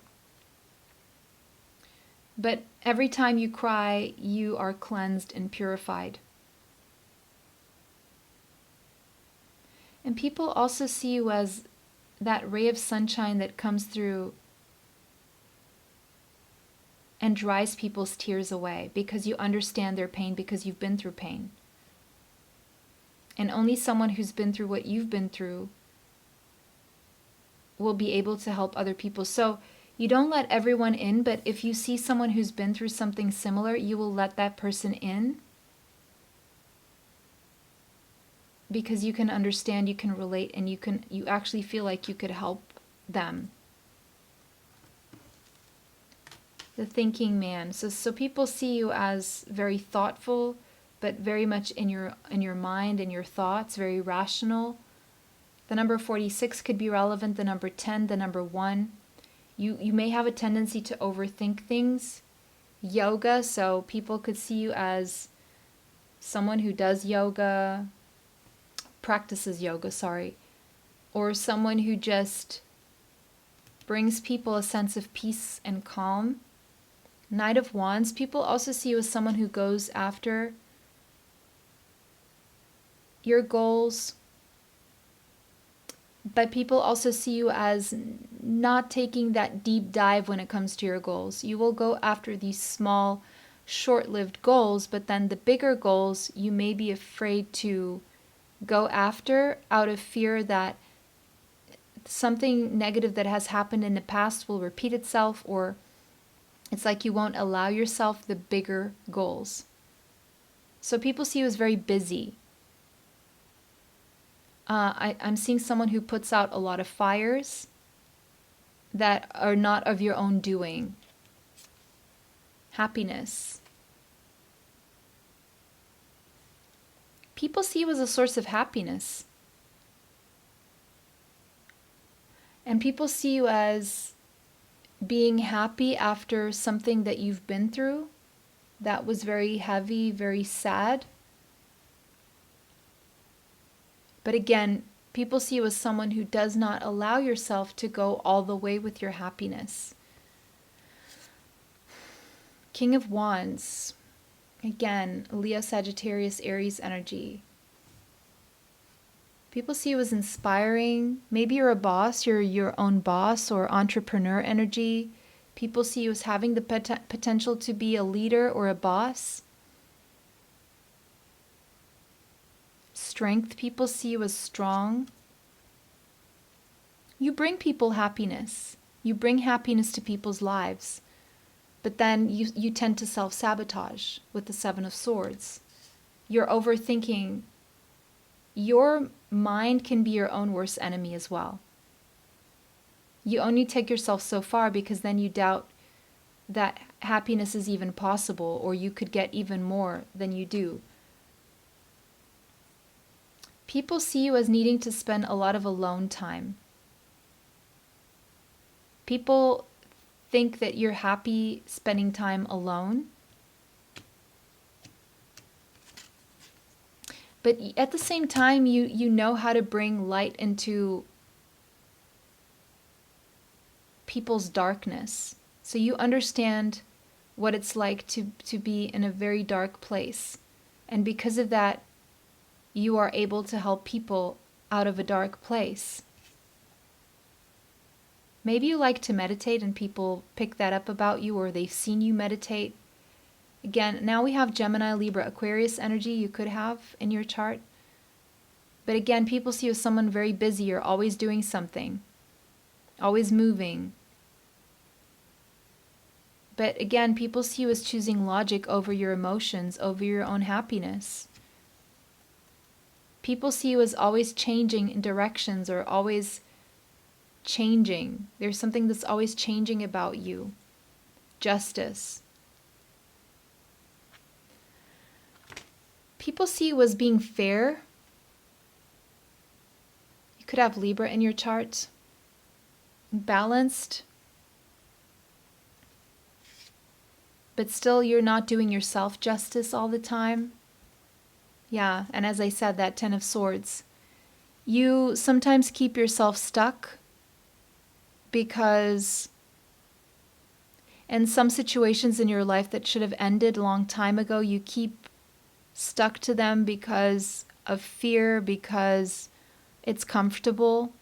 But every time you cry, you are cleansed and purified. And people also see you as that ray of sunshine that comes through and dries people's tears away because you understand their pain, because you've been through pain. And only someone who's been through what you've been through will be able to help other people. So you don't let everyone in, but if you see someone who's been through something similar, you will let that person in because you can understand, you can relate, and you actually feel like you could help them. The thinking man. So people see you as very thoughtful, but very much in your mind and your thoughts, very rational. The number 46 could be relevant, the number 10, the number 1. You may have a tendency to overthink things. Yoga, so people could see you as someone who does yoga, practices yoga, or someone who just brings people a sense of peace and calm. Knight of Wands, people also see you as someone who goes after your goals, but people also see you as not taking that deep dive when it comes to your goals. You will go after these small, short-lived goals, but then the bigger goals you may be afraid to go after out of fear that something negative that has happened in the past will repeat itself, or it's like you won't allow yourself the bigger goals. So people see you as very busy. I'm seeing someone who puts out a lot of fires that are not of your own doing. Happiness. People see you as a source of happiness. And people see you as being happy after something that you've been through that was very heavy, very sad. But again, people see you as someone who does not allow yourself to go all the way with your happiness. King of Wands. Again, Leo, Sagittarius, Aries energy. People see you as inspiring. Maybe you're a boss, you're your own boss or entrepreneur energy. People see you as having the potential to be a leader or a boss. Strength, people see you as strong. You bring people happiness. You bring happiness to people's lives. But then you tend to self-sabotage with the Seven of Swords. You're overthinking. Your mind can be your own worst enemy as well. You only take yourself so far because then you doubt that happiness is even possible, or you could get even more than you do. People see you as needing to spend a lot of alone time. People think that you're happy spending time alone. But at the same time, you know how to bring light into people's darkness. So you understand what it's like to be in a very dark place. And because of that, you are able to help people out of a dark place. Maybe you like to meditate and people pick that up about you, or they've seen you meditate. Again, now we have Gemini, Libra, Aquarius energy you could have in your chart. But again, people see you as someone very busy. You're always doing something, always moving. But again, people see you as choosing logic over your emotions, over your own happiness. People see you as always changing in directions, or always changing. There's something that's always changing about you. Justice. People see you as being fair. You could have Libra in your chart. Balanced. But still you're not doing yourself justice all the time. Yeah, and as I said, that Ten of Swords. You sometimes keep yourself stuck because in some situations in your life that should have ended a long time ago, you keep stuck to them because of fear, because it's comfortable.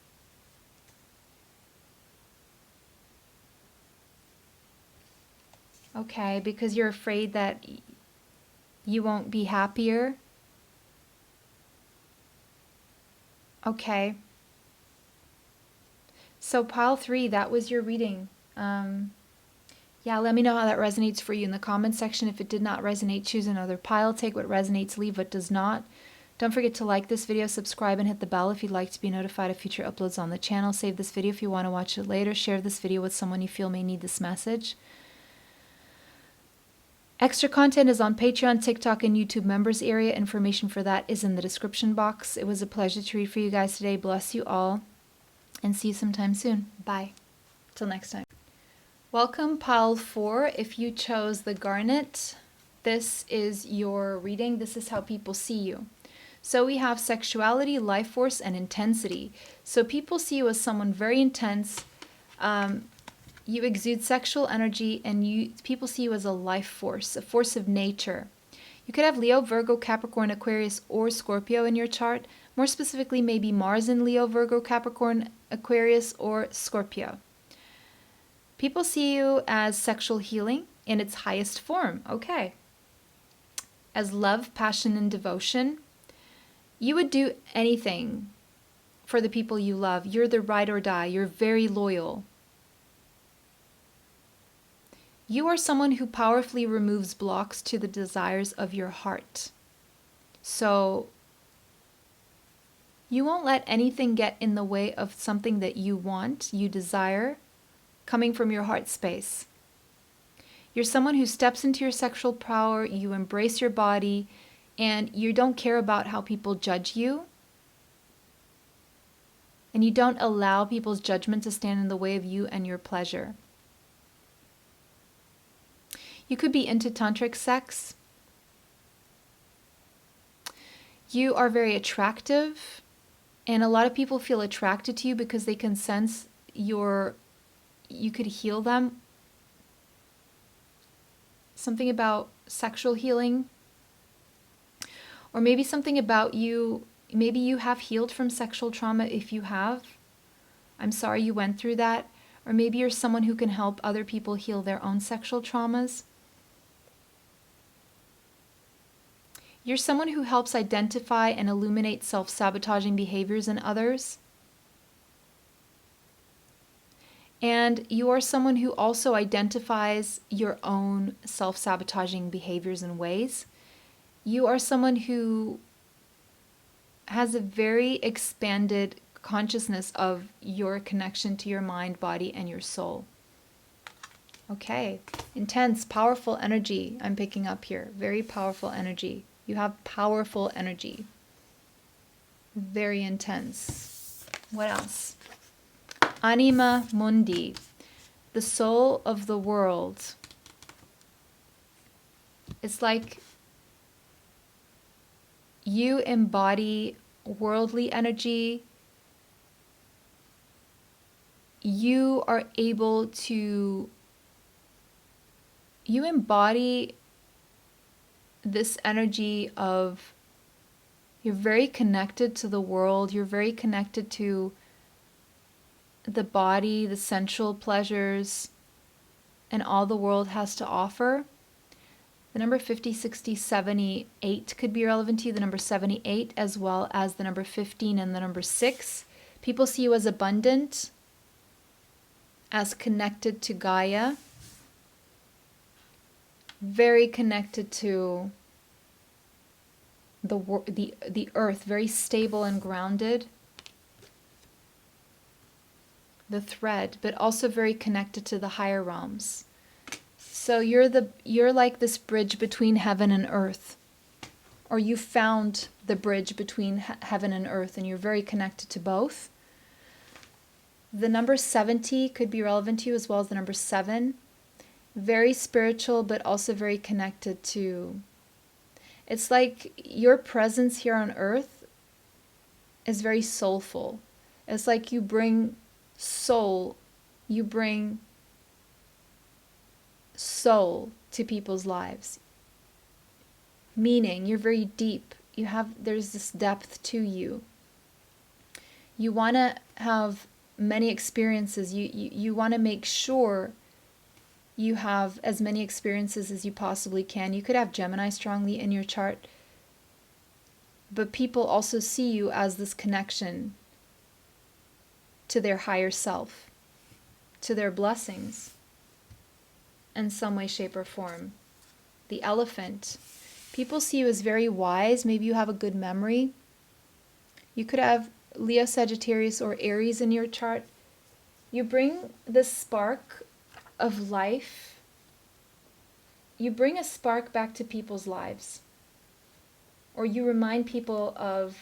Okay, because you're afraid that you won't be happier. Okay. So pile 3, that was your reading. Yeah, let me know how that resonates for you in the comments section. If it did not resonate, choose another pile. Take what resonates, leave what does not. Don't forget to like this video, subscribe, and hit the bell if you'd like to be notified of future uploads on the channel. Save this video if you want to watch it later. Share this video with someone you feel may need this message. Extra content is on Patreon, TikTok, and YouTube members area. Information for that is in the description box. It was a pleasure to read for you guys today. Bless you all, and see you sometime soon. Bye. Till next time. Welcome, pile 4. If you chose the garnet, this is your reading. This is how people see you. So we have sexuality, life force, and intensity. So people see you as someone very intense. You exude sexual energy, and people see you as a life force, a force of nature. You could have Leo, Virgo, Capricorn, Aquarius, or Scorpio in your chart. More specifically, maybe Mars in Leo, Virgo, Capricorn, Aquarius, or Scorpio. People see you as sexual healing in its highest form. Okay. As love, passion, and devotion. You would do anything for the people you love. You're the ride or die. You're very loyal. You are someone who powerfully removes blocks to the desires of your heart. So you won't let anything get in the way of something that you want, you desire, coming from your heart space. You're someone who steps into your sexual power, you embrace your body, and you don't care about how people judge you. And you don't allow people's judgment to stand in the way of you and your pleasure. You could be into tantric sex. You are very attractive, and a lot of people feel attracted to you because they can sense you could heal them. Something about sexual healing. Or maybe something about you, maybe you have healed from sexual trauma. If you have, I'm sorry you went through that. Or maybe you're someone who can help other people heal their own sexual traumas. You're someone who helps identify and illuminate self-sabotaging behaviors in others. And you are someone who also identifies your own self-sabotaging behaviors and ways. You are someone who has a very expanded consciousness of your connection to your mind, body, and your soul. Okay, intense, powerful energy I'm picking up here. Very powerful energy. You have powerful energy. Very intense. What else? Anima mundi, the soul of the world. It's like you embody worldly energy. You are able to, you embody this energy of, you're very connected to the world. You're very connected to the body, the sensual pleasures, and all the world has to offer. The number 50, 60, 78 could be relevant to you. The number 78 as well as the number 15 and the number 6. People see you as abundant, as connected to Gaia, very connected to the earth, very stable and grounded. The thread, but also very connected to the higher realms. So you're like this bridge between heaven and earth, or you found the bridge between heaven and earth, and you're very connected to both. The number 70 could be relevant to you as well as the number 7. Very spiritual, but also very connected to, it's like your presence here on earth is very soulful. It's like you bring soul, you bring soul to people's lives. Meaning, you're very deep. There's this depth to you. You want to have many experiences. You want to make sure You have as many experiences as you possibly can. You could have Gemini strongly in your chart, but people also see you as this connection to their higher self, to their blessings in some way, shape, or form. The Elephant. People see you as very wise. Maybe you have a good memory. You could have Leo, Sagittarius, or Aries in your chart. You bring this spark of life. You bring a spark back to people's lives. Or you remind people of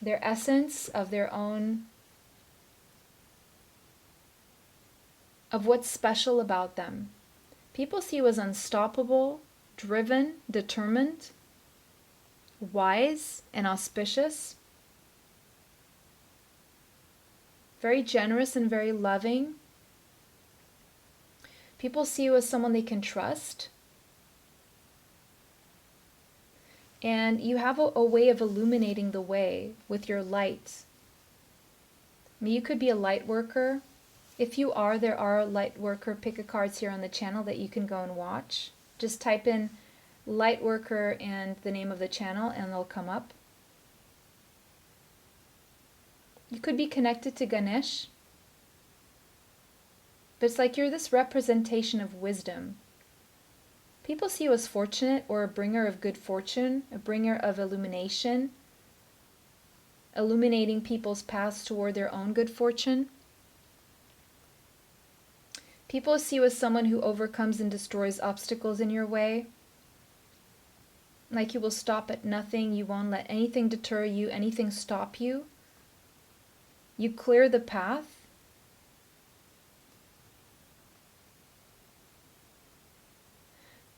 their essence, of their own, of what's special about them. People see you as unstoppable, driven, determined, wise, and auspicious. Very generous and very loving. People see you as someone they can trust. And you have a way of illuminating the way with your light. I mean, you could be a light worker. If you are, there are light worker pick-a-cards here on the channel that you can go and watch. Just type in light worker and the name of the channel and they'll come up. You could be connected to Ganesh. But it's like you're this representation of wisdom. People see you as fortunate or a bringer of good fortune, a bringer of illumination, illuminating people's paths toward their own good fortune. People see you as someone who overcomes and destroys obstacles in your way. Like you will stop at nothing, you won't let anything deter you, anything stop you. You clear the path.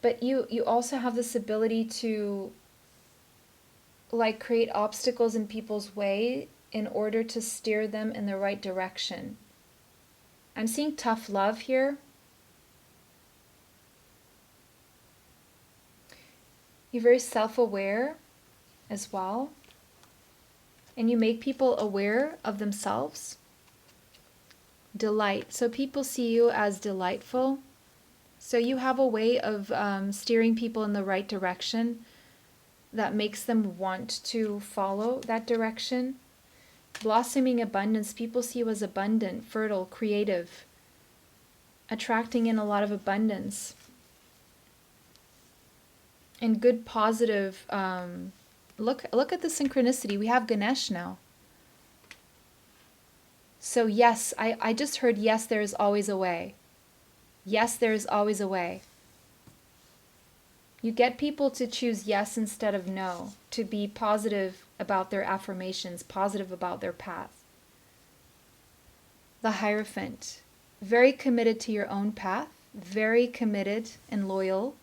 But you also have this ability to like create obstacles in people's way in order to steer them in the right direction. I'm seeing tough love here. You're very self-aware as well. And you make people aware of themselves. Delight. So people see you as delightful. So you have a way of steering people in the right direction that makes them want to follow that direction. Blossoming abundance. People see you as abundant, fertile, creative, attracting in a lot of abundance. And good, positive. Look at the synchronicity. We have Ganesh now. So yes, I just heard yes, there is always a way. Yes, there is always a way. You get people to choose yes instead of no, to be positive about their affirmations, positive about their path. The Hierophant. Very committed to your own path, very committed and loyal.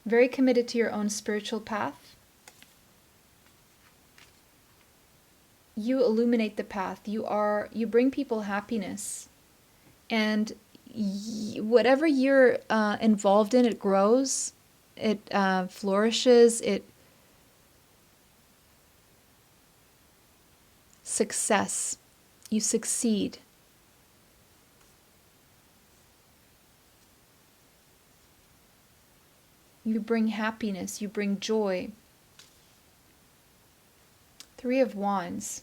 Very committed to your own spiritual path. You illuminate the path. You bring people happiness. And whatever you're involved in, it grows, it flourishes, it success. You succeed. You bring happiness, you bring joy. Three of Wands.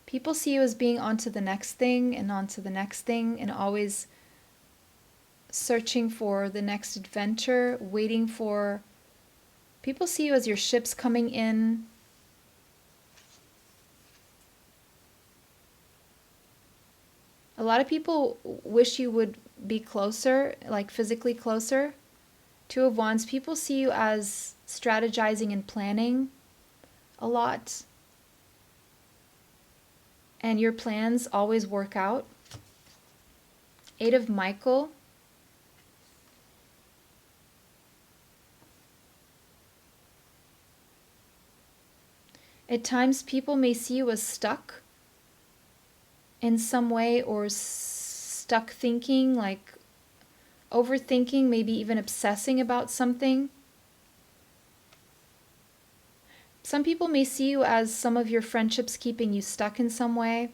People see you as being on to the next thing and on to the next thing and always searching for the next adventure, waiting for... People see you as your ships coming in. A lot of people wish you would be closer, like physically closer. Two of Wands, people see you as strategizing and planning a lot. And your plans always work out. Eight of Michael. At times people may see you as stuck in some way, or stuck thinking, like overthinking, maybe even obsessing about something. Some people may see you as some of your friendships keeping you stuck in some way.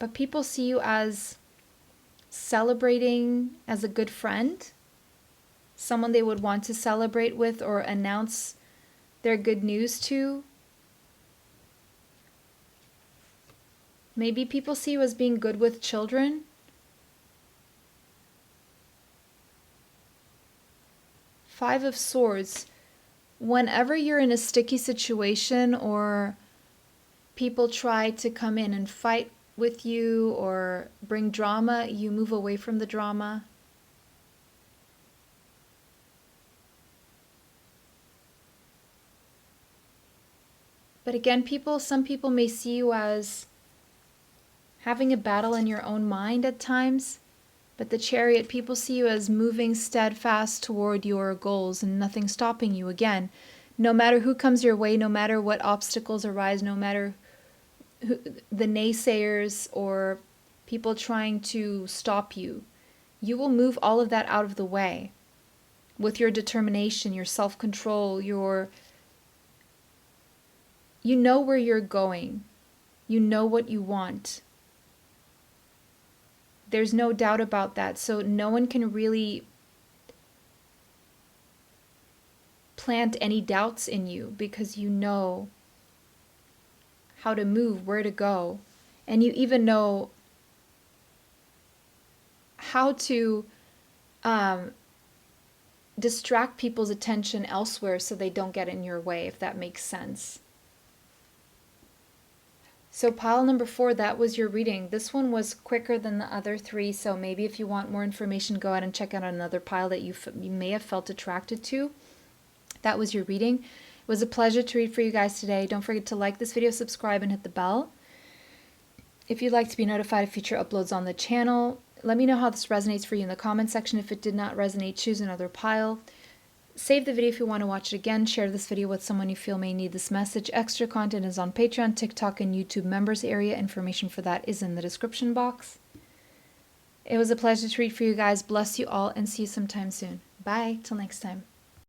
but people see you as celebrating, as a good friend, someone they would want to celebrate with or announce their good news to. Maybe people see you as being good with children. Five of Swords. Whenever you're in a sticky situation or people try to come in and fight with you or bring drama, you move away from the drama. But again, some people may see you as having a battle in your own mind at times. But the Chariot, people see you as moving steadfast toward your goals and nothing stopping you. Again, no matter who comes your way, no matter what obstacles arise, no matter the naysayers or people trying to stop you, you will move all of that out of the way with your determination, your self-control, you know where you're going. You know what you want. There's no doubt about that. So no one can really plant any doubts in you because you know how to move, where to go. And you even know how to distract people's attention elsewhere so they don't get in your way, if that makes sense. So pile number 4, that was your reading. This one was quicker than the other 3, so maybe if you want more information, go ahead and check out another pile that you may have felt attracted to. That was your reading. It was a pleasure to read for you guys today. Don't forget to like this video, subscribe, and hit the bell. If you'd like to be notified of future uploads on the channel, let me know how this resonates for you in the comment section. If it did not resonate, choose another pile. Save the video if you want to watch it again. Share this video with someone you feel may need this message. Extra content is on Patreon, TikTok, and YouTube members area. Information for that is in the description box. It was a pleasure to read for you guys. Bless you all and see you sometime soon. Bye. Till next time.